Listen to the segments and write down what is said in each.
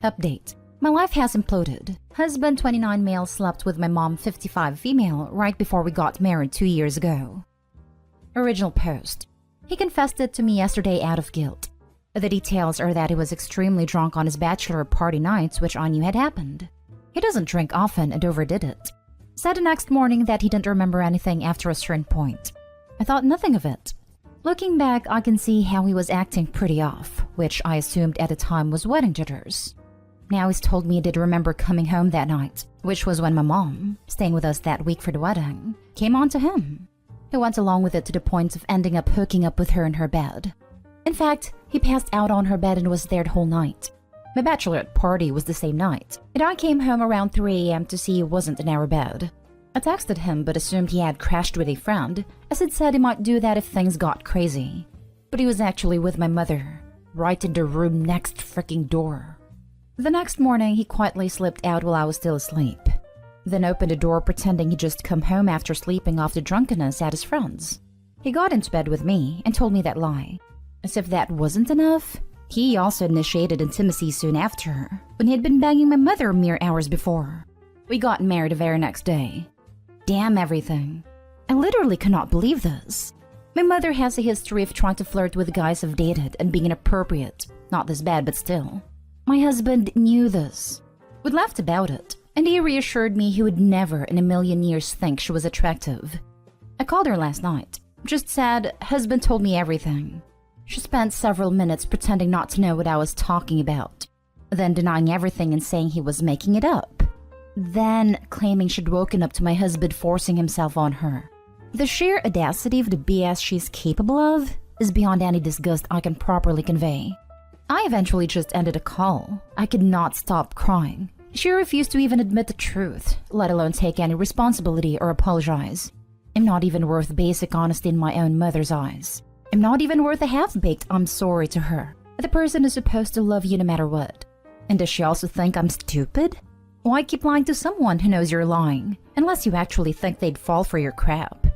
Update. My life has imploded. Husband 29 male slept with my mom 55 female right before we got married 2 years ago. Original post. He confessed it to me yesterday out of guilt. The details are that he was extremely drunk on his bachelor party nights, which I knew had happened. He doesn't drink often and overdid it. Said the next morning that he didn't remember anything after a certain point. I thought nothing of it. Looking back, I can see how he was acting pretty off, which I assumed at the time was wedding jitters. Now he's told me he did remember coming home that night, which was when my mom, staying with us that week for the wedding, came on to him. He went along with it to the point of ending up hooking up with her in her bed. In fact, he passed out on her bed and was there the whole night. My bachelorette party was the same night, and I came home around 3 a.m. to see he wasn't in our bed. I texted him but assumed he had crashed with a friend, as he'd said he might do that if things got crazy. But he was actually with my mother, right in the room next freaking door. The next morning, he quietly slipped out while I was still asleep. Then opened the door pretending he'd just come home after sleeping off the drunkenness at his friend's. He got into bed with me and told me that lie. As if that wasn't enough, he also initiated intimacy soon after, when he had been banging my mother mere hours before. We got married the very next day. Damn everything. I literally cannot believe this. My mother has a history of trying to flirt with guys I've dated and being inappropriate. Not this bad, but still. My husband knew this. We laughed about it, and he reassured me he would never in a million years think she was attractive. I called her last night. Just said, husband told me everything. She spent several minutes pretending not to know what I was talking about, then denying everything and saying he was making it up, then claiming she'd woken up to my husband forcing himself on her. The sheer audacity of the BS she's capable of is beyond any disgust I can properly convey. I eventually just ended the call. I could not stop crying. She refused to even admit the truth, let alone take any responsibility or apologize. I'm not even worth basic honesty in my own mother's eyes. I'm not even worth a half-baked I'm sorry to her. The person is supposed to love you no matter what. And does she also think I'm stupid? Why keep lying to someone who knows you're lying, unless you actually think they'd fall for your crap?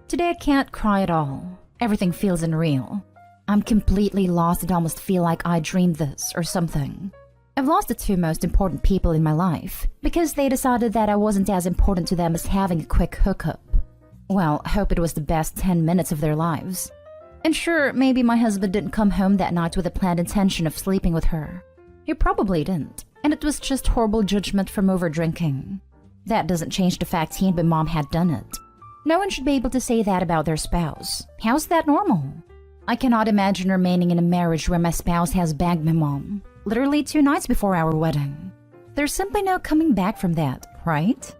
Today I can't cry at all. Everything feels unreal. I'm completely lost and almost feel like I dreamed this or something. I've lost the 2 most important people in my life because they decided that I wasn't as important to them as having a quick hookup. Well, I hope it was the best 10 minutes of their lives. And sure, maybe my husband didn't come home that night with a planned intention of sleeping with her. He probably didn't, and it was just horrible judgment from over-drinking. That doesn't change the fact he and my mom had done it. No one should be able to say that about their spouse. How's that normal? I cannot imagine remaining in a marriage where my spouse has banged my mom, literally 2 nights before our wedding. There's simply no coming back from that, right?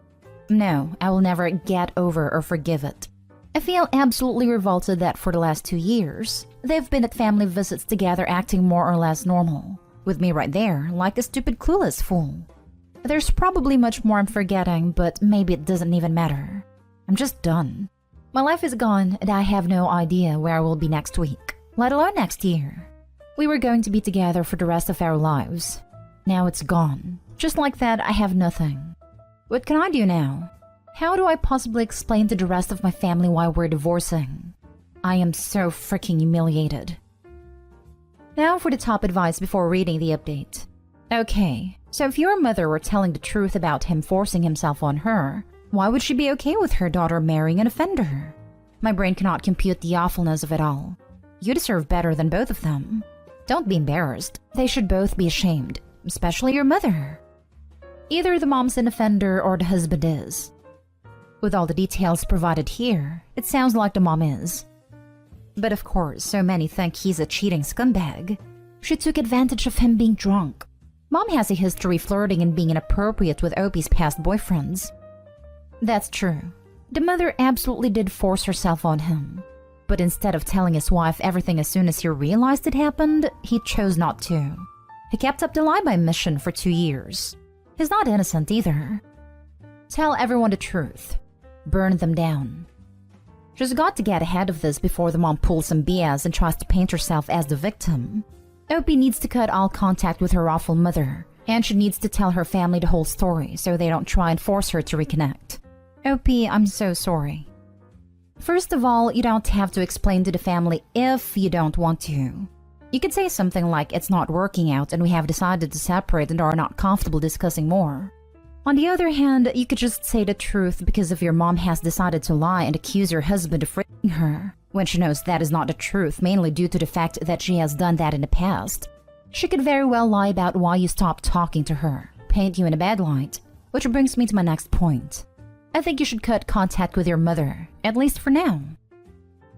No, I will never get over or forgive it. I feel absolutely revolted that for the last 2 years, they've been at family visits together acting more or less normal, with me right there like a stupid clueless fool. There's probably much more I'm forgetting, but maybe it doesn't even matter. I'm just done. My life is gone and I have no idea where I will be next week, let alone next year. We were going to be together for the rest of our lives. Now it's gone. Just like that, I have nothing. What can I do now? How do I possibly explain to the rest of my family why we're divorcing? I am so freaking humiliated. Now for the top advice before reading the update. Okay, so if your mother were telling the truth about him forcing himself on her, why would she be okay with her daughter marrying an offender? My brain cannot compute the awfulness of it all. You deserve better than both of them. Don't be embarrassed. They should both be ashamed, especially your mother. Either the mom's an offender or the husband is. With all the details provided here, it sounds like the mom is. But of course, so many think he's a cheating scumbag. She took advantage of him being drunk. Mom has a history flirting and being inappropriate with Opie's past boyfriends. That's true. The mother absolutely did force herself on him. But instead of telling his wife everything as soon as he realized it happened, he chose not to. He kept up the lie-by mission for 2 years. He's not innocent either. Tell everyone the truth. Burn them down. She's got to get ahead of this before the mom pulls some BS and tries to paint herself as the victim. Opie needs to cut all contact with her awful mother, and she needs to tell her family the whole story so they don't try and force her to reconnect. Opie, I'm so sorry. First of all, you don't have to explain to the family if you don't want to. You could say something like it's not working out and we have decided to separate and are not comfortable discussing more. On the other hand, you could just say the truth because if your mom has decided to lie and accuse your husband of raping her, when she knows that is not the truth, mainly due to the fact that she has done that in the past. She could very well lie about why you stopped talking to her, paint you in a bad light, which brings me to my next point. I think you should cut contact with your mother, at least for now.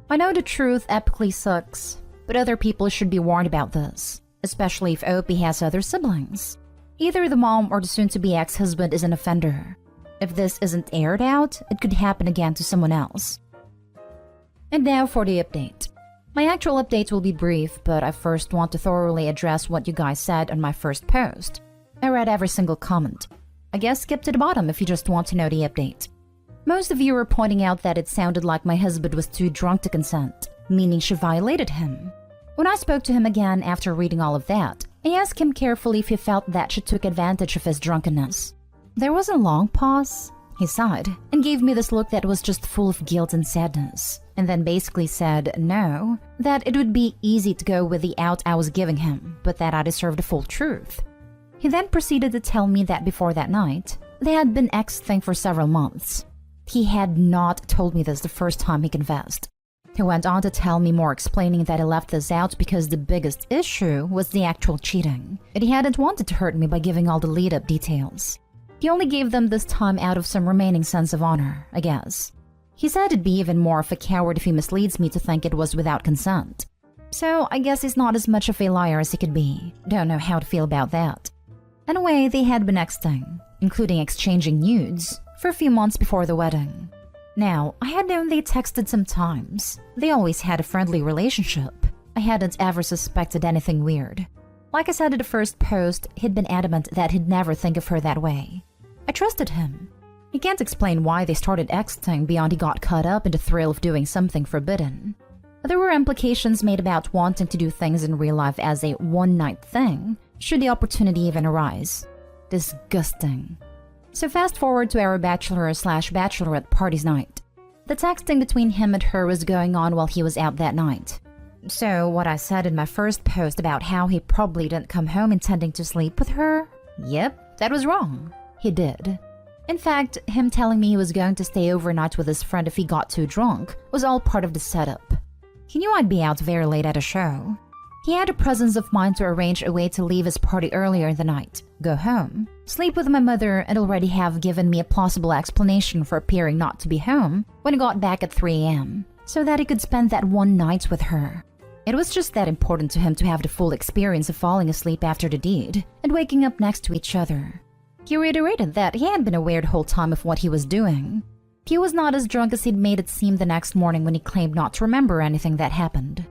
I know the truth epically sucks, but other people should be warned about this, especially if Opie has other siblings. Either the mom or the soon-to-be ex-husband is an offender. If this isn't aired out, it could happen again to someone else. And now for the update. My actual update will be brief, but I first want to thoroughly address what you guys said on my first post. I read every single comment. I guess skip to the bottom if you just want to know the update. Most of you were pointing out that it sounded like my husband was too drunk to consent, meaning she violated him. When I spoke to him again after reading all of that, I asked him carefully if he felt that she took advantage of his drunkenness. There was a long pause. He sighed and gave me this look that was just full of guilt and sadness, and then basically said no, that it would be easy to go with the out I was giving him, but that I deserved the full truth. He then proceeded to tell me that before that night, they had been ex-thing for several months. He had not told me this the first time he confessed. He went on to tell me more, explaining that he left this out because the biggest issue was the actual cheating, and he hadn't wanted to hurt me by giving all the lead-up details. He only gave them this time out of some remaining sense of honor, I guess. He said it'd be even more of a coward if he misleads me to think it was without consent. So I guess he's not as much of a liar as he could be. Don't know how to feel about that. Anyway, they had been ex-thing, including exchanging nudes, for a few months before the wedding. Now, I had known they texted sometimes. They always had a friendly relationship. I hadn't ever suspected anything weird. Like I said in the first post, he'd been adamant that he'd never think of her that way. I trusted him. He can't explain why they started texting beyond he got caught up in the thrill of doing something forbidden. There were implications made about wanting to do things in real life as a one-night thing, should the opportunity even arise. Disgusting. So fast forward to our bachelor/bachelorette party's night. The texting between him and her was going on while he was out that night. So what I said in my first post about how he probably didn't come home intending to sleep with her? Yep, that was wrong. He did. In fact, him telling me he was going to stay overnight with his friend if he got too drunk was all part of the setup. He knew I'd be out very late at a show. He had the presence of mind to arrange a way to leave his party earlier in the night, go home, sleep with my mother, and already have given me a plausible explanation for appearing not to be home when he got back at 3 a.m., so that he could spend that one night with her. It was just that important to him to have the full experience of falling asleep after the deed and waking up next to each other. He reiterated that he had been aware the whole time of what he was doing. He was not as drunk as he'd made it seem the next morning when he claimed not to remember anything that happened.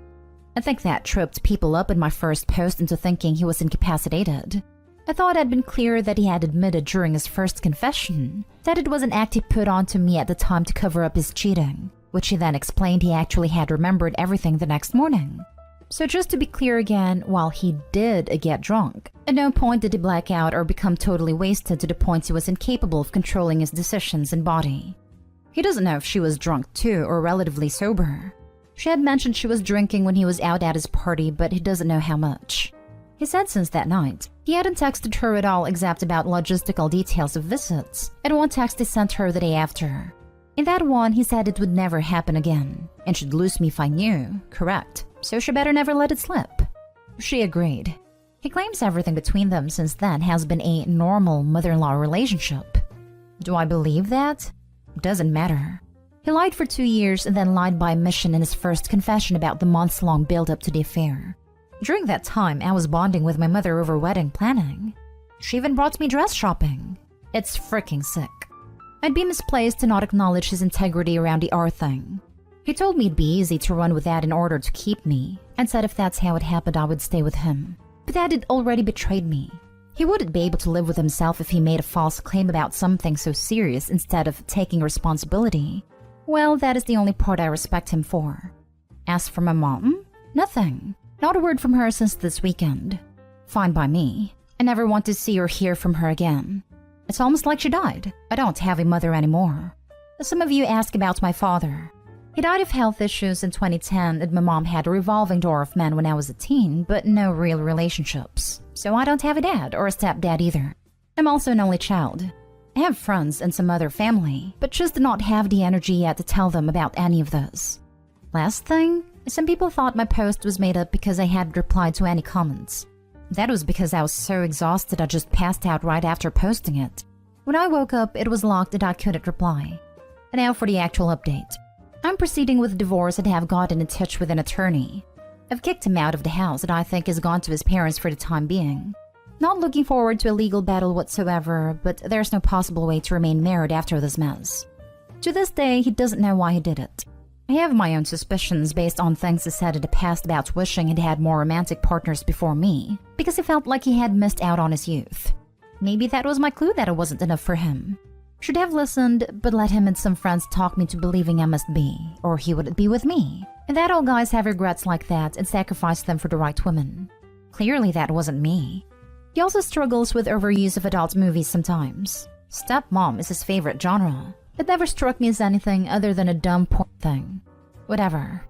I think that tripped people up in my first post into thinking he was incapacitated. I thought it had been clear that he had admitted during his first confession that it was an act he put on to me at the time to cover up his cheating, which he then explained he actually had remembered everything the next morning. So just to be clear again, while he did get drunk, at no point did he black out or become totally wasted to the point he was incapable of controlling his decisions and body. He doesn't know if she was drunk too or relatively sober. She had mentioned she was drinking when he was out at his party, but he doesn't know how much. He said since that night, he hadn't texted her at all except about logistical details of visits, and one text he sent her the day after. In that one, he said it would never happen again, and she'd lose me if I knew, correct, so she better never let it slip. She agreed. He claims everything between them since then has been a normal mother-in-law relationship. Do I believe that? Doesn't matter. He lied for 2 years and then lied by omission in his first confession about the months-long build-up to the affair. During that time, I was bonding with my mother over wedding planning. She even brought me dress shopping. It's freaking sick. I'd be misplaced to not acknowledge his integrity around the R thing. He told me it'd be easy to run with that in order to keep me, and said if that's how it happened, I would stay with him. But that had already betrayed me. He wouldn't be able to live with himself if he made a false claim about something so serious instead of taking responsibility. Well, that is the only part I respect him for. As for my mom, nothing. Not a word from her since this weekend. Fine by me. I never want to see or hear from her again. It's almost like she died. I don't have a mother anymore. Some of you ask about my father. He died of health issues in 2010, and my mom had a revolving door of men when I was a teen, but no real relationships. So I don't have a dad or a stepdad either. I'm also an only child. I have friends and some other family, but just did not have the energy yet to tell them about any of this. Last thing, some people thought my post was made up because I hadn't replied to any comments. That was because I was so exhausted I just passed out right after posting it. When I woke up, it was locked and I couldn't reply. And now for the actual update. I'm proceeding with divorce and have gotten in touch with an attorney. I've kicked him out of the house and I think has gone to his parents for the time being. Not looking forward to a legal battle whatsoever, but there's no possible way to remain married after this mess. To this day, he doesn't know why he did it. I have my own suspicions based on things he said in the past about wishing he'd had more romantic partners before me, because he felt like he had missed out on his youth. Maybe that was my clue that it wasn't enough for him. Should have listened, but let him and some friends talk me to believing I must be, or he wouldn't be with me. And that all guys have regrets like that and sacrifice them for the right woman. Clearly that wasn't me. He also struggles with overuse of adult movies sometimes. Stepmom is his favorite genre. It never struck me as anything other than a dumb porn thing. Whatever.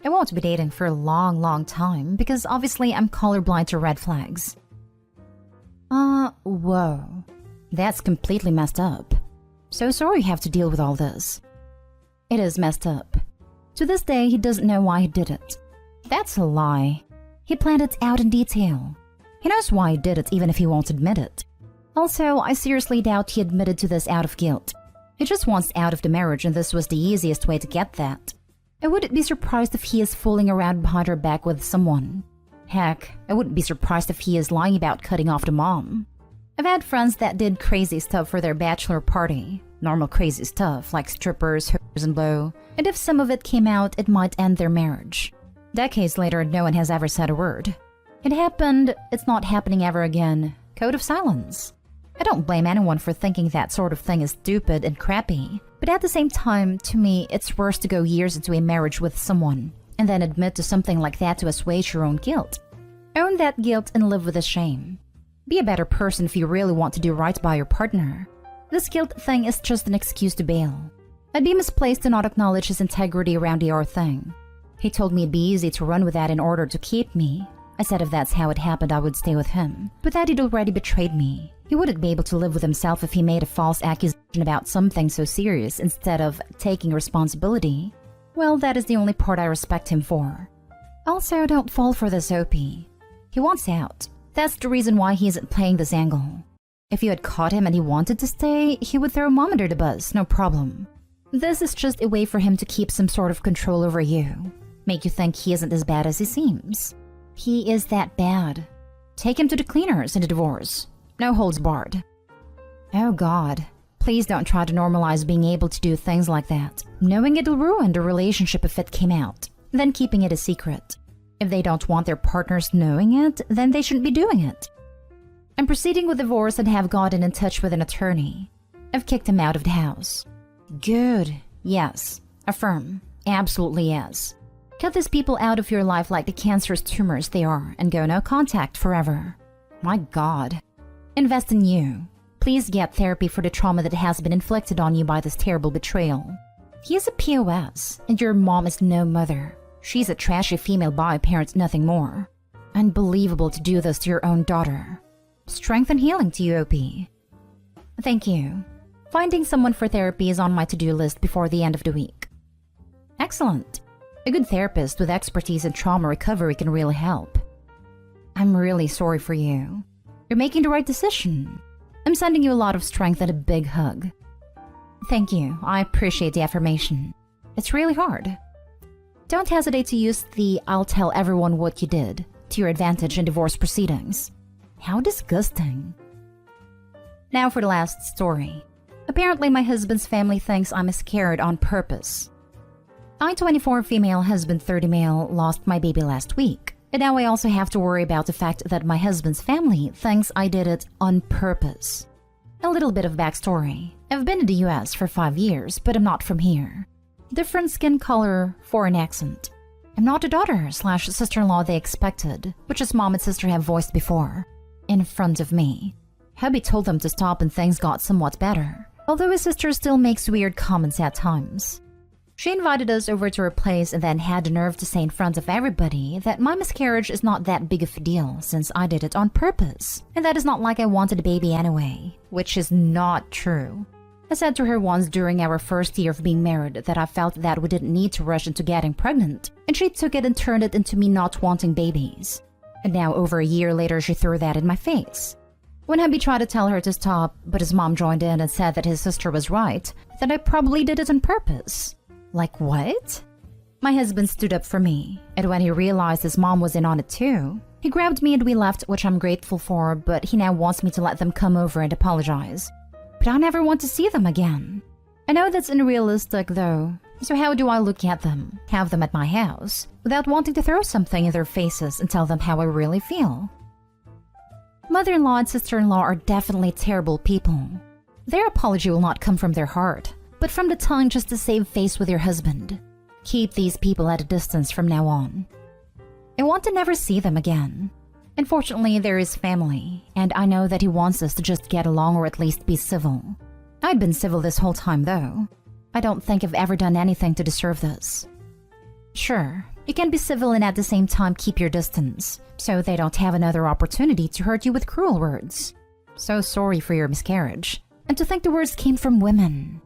I won't be dating for a long time because obviously I'm colorblind to red flags. Whoa. That's completely messed up. So sorry you have to deal with all this. It is messed up. To this day, he doesn't know why he did it. That's a lie. He planned it out in detail. He knows why he did it even if he won't admit it. Also, I seriously doubt he admitted to this out of guilt. He just wants out of the marriage and this was the easiest way to get that. I wouldn't be surprised if he is fooling around behind her back with someone. Heck, I wouldn't be surprised if he is lying about cutting off the mom. I've had friends that did crazy stuff for their bachelor party. Normal crazy stuff like strippers, hookers, and blow. And if some of it came out, it might end their marriage. Decades later, no one has ever said a word. It happened, it's not happening ever again. Code of silence. I don't blame anyone for thinking that sort of thing is stupid and crappy. But at the same time, to me, it's worse to go years into a marriage with someone and then admit to something like that to assuage your own guilt. Own that guilt and live with the shame. Be a better person if you really want to do right by your partner. This guilt thing is just an excuse to bail. I'd be misplaced to not acknowledge his integrity around the thing. He told me it'd be easy to run with that in order to keep me. I said if that's how it happened, I would stay with him, but that he'd already betrayed me. He wouldn't be able to live with himself if he made a false accusation about something so serious instead of taking responsibility. Well, that is the only part I respect him for. Also, don't fall for this OP. He wants out. That's the reason why he isn't playing this angle. If you had caught him and he wanted to stay, he would throw mom under the bus, no problem. This is just a way for him to keep some sort of control over you. Make you think he isn't as bad as he seems. He is that bad. Take him to the cleaners in the divorce. No holds barred. Oh God. Please don't try to normalize being able to do things like that, knowing it'll ruin the relationship if it came out, then keeping it a secret. If they don't want their partners knowing it, then they shouldn't be doing it. I'm proceeding with divorce and have gotten in touch with an attorney. I've kicked him out of the house. Good. Yes. Affirm. Absolutely yes. Cut these people out of your life like the cancerous tumors they are and go no contact forever. My God. Invest in you. Please get therapy for the trauma that has been inflicted on you by this terrible betrayal. He is a POS, and your mom is no mother. She's a trashy female bi parent, nothing more. Unbelievable to do this to your own daughter. Strength and healing to you, OP. Thank you. Finding someone for therapy is on my to-do list before the end of the week. Excellent. A good therapist with expertise in trauma recovery can really help. I'm really sorry for you. You're making the right decision. I'm sending you a lot of strength and a big hug. Thank you. I appreciate the affirmation. It's really hard. Don't hesitate to use the "I'll tell everyone what you did" to your advantage in divorce proceedings. How disgusting. Now for the last story. Apparently my husband's family thinks I'm scared on purpose. I, 24 female, husband 30 male, lost my baby last week. And now I also have to worry about the fact that my husband's family thinks I did it on purpose. A little bit of backstory. I've been in the US for 5 years, but I'm not from here. Different skin color, foreign accent. I'm not a daughter/sister-in-law they expected, which his mom and sister have voiced before. In front of me. Hubby told them to stop and things got somewhat better, although his sister still makes weird comments at times. She invited us over to her place and then had the nerve to say in front of everybody that my miscarriage is not that big of a deal since I did it on purpose, and that it's not like I wanted a baby anyway, which is not true. I said to her once during our first year of being married that I felt that we didn't need to rush into getting pregnant, and she took it and turned it into me not wanting babies. And now over a year later she threw that in my face. When hubby tried to tell her to stop, but his mom joined in and said that his sister was right, that I probably did it on purpose. Like what? My husband stood up for me, and when he realized his mom was in on it too, he grabbed me and we left, which I'm grateful for, but he now wants me to let them come over and apologize. But I never want to see them again. I know that's unrealistic though, so how do I look at them, have them at my house, without wanting to throw something in their faces and tell them how I really feel? Mother-in-law and sister-in-law are definitely terrible people. Their apology will not come from their heart, but from the tongue just to save face with your husband. Keep these people at a distance from now on. I want to never see them again. Unfortunately, there is family, and I know that he wants us to just get along or at least be civil. I've been civil this whole time though. I don't think I've ever done anything to deserve this. Sure, you can be civil and at the same time keep your distance, so they don't have another opportunity to hurt you with cruel words. So sorry for your miscarriage, and to think the words came from women.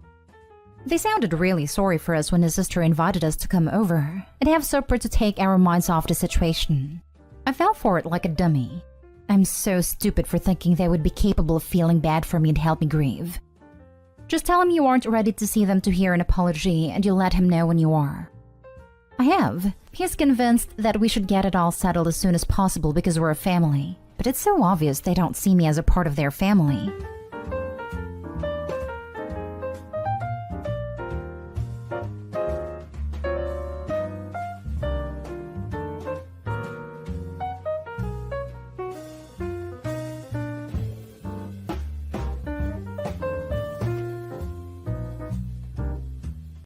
They sounded really sorry for us when his sister invited us to come over and have supper to take our minds off the situation. I fell for it like a dummy. I'm so stupid for thinking they would be capable of feeling bad for me and help me grieve. Just tell him you aren't ready to see them to hear an apology and you'll let him know when you are. I have. He's convinced that we should get it all settled as soon as possible because we're a family, but it's so obvious they don't see me as a part of their family.